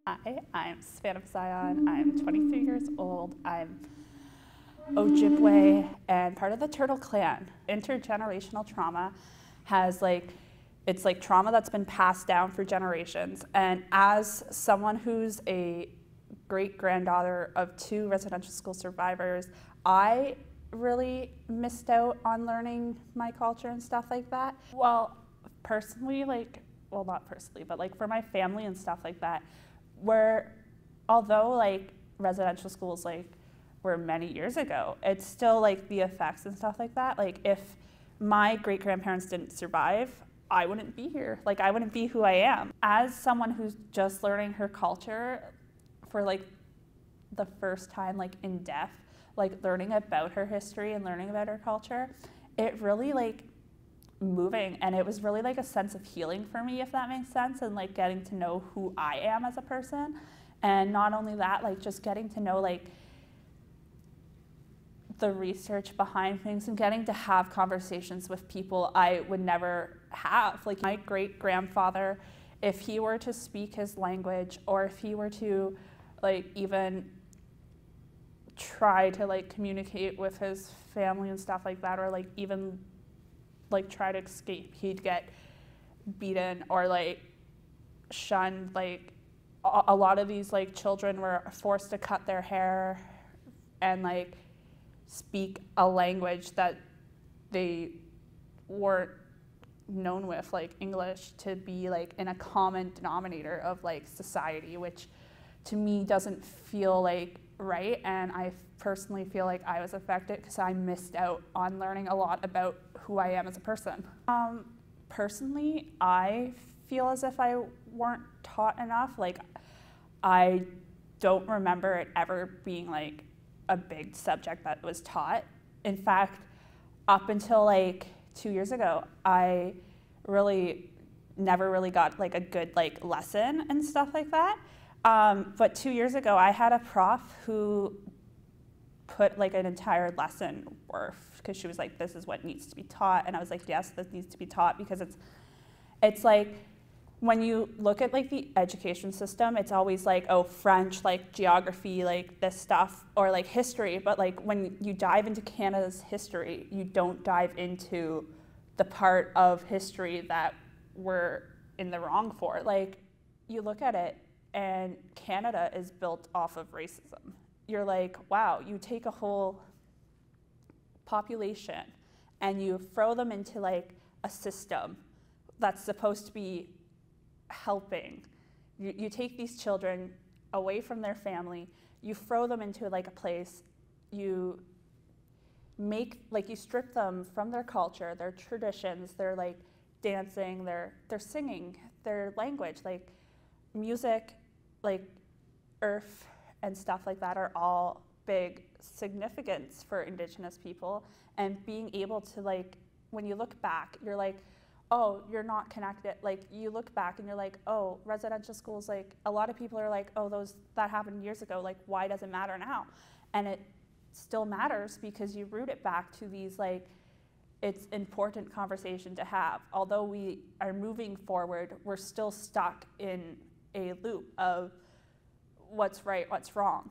Hi, I'm Savannah Zion. I'm 23 years old. I'm Ojibwe and part of the Turtle Clan. Intergenerational trauma has it's like trauma that's been passed down for generations. And as someone who's a great-granddaughter of 2 residential school survivors, I really missed out on learning my culture and stuff like that. Well, personally, well, not personally, but for my family and stuff like that, although residential schools were many years ago, it's still the effects and stuff like that. If my great-grandparents didn't survive, I wouldn't be here. I wouldn't be who I am. As someone who's just learning her culture for the first time in depth, learning about her history and learning about her culture, it really moving, and it was really a sense of healing for me, if that makes sense, and getting to know who I am as a person. And not only that, just getting to know the research behind things and getting to have conversations with people I would never have. My great-grandfather, if he were to speak his language, or if he were to even try to communicate with his family and stuff like that, or even try to escape, he'd get beaten or shunned. A lot of these children were forced to cut their hair and speak a language that they weren't known with, English, to be in a common denominator of society, which to me doesn't feel right. And I personally feel I was affected because I missed out on learning a lot about who I am as a person. Personally, I feel as if I weren't taught enough. I don't remember it ever being a big subject that was taught. In fact, up until 2 years ago, I really never really got a good lesson and stuff like that. But 2 years ago, I had a prof who put an entire lesson worth, because she was this is what needs to be taught. And I was yes, this needs to be taught, because it's when you look at the education system, it's always oh, French, geography, this stuff, or history. But when you dive into Canada's history, you don't dive into the part of history that we're in the wrong for. You look at it, and Canada is built off of racism. You're wow, you take a whole population and you throw them into a system that's supposed to be helping. You take these children away from their family, you throw them into a place, you make, you strip them from their culture, their traditions, their dancing, their singing, their language, music, earth and stuff like that are all big significance for Indigenous people. And being able to when you look back, you're oh, you're not connected. You look back and you're oh, residential schools, a lot of people are oh, that happened years ago, why does it matter now? And it still matters, because you root it back to these it's important conversation to have. Although we are moving forward, we're still stuck in a loop of what's right, what's wrong.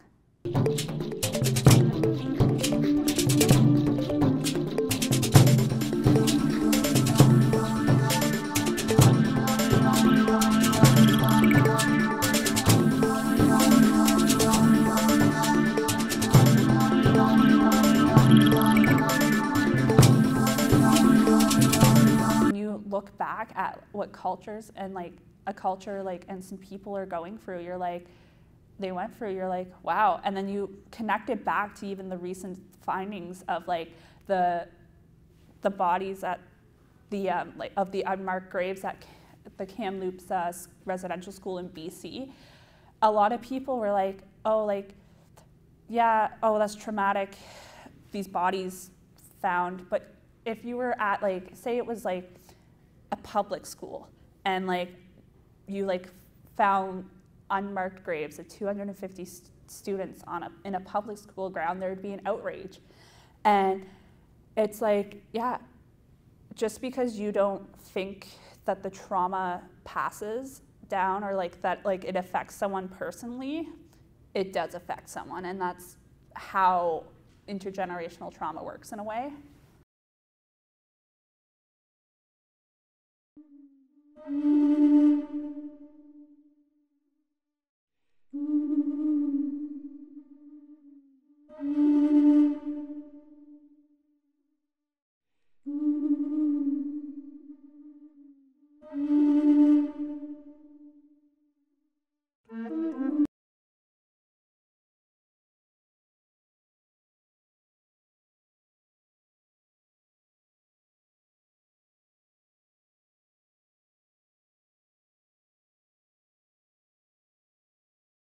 When you look back at what cultures and a culture and some people are going through, you're they went through, you're wow. And then you connect it back to even the recent findings of the bodies at the of the unmarked graves at the Kamloops residential school in BC. A lot of people were oh, yeah, oh, that's traumatic, these bodies found. But if you were at say it was a public school, and you found unmarked graves of 250 students in a public school ground, there would be an outrage. And it's like, yeah, just because you don't think that the trauma passes down, or like that, like it affects someone personally, it does affect someone. And that's how intergenerational trauma works in a way.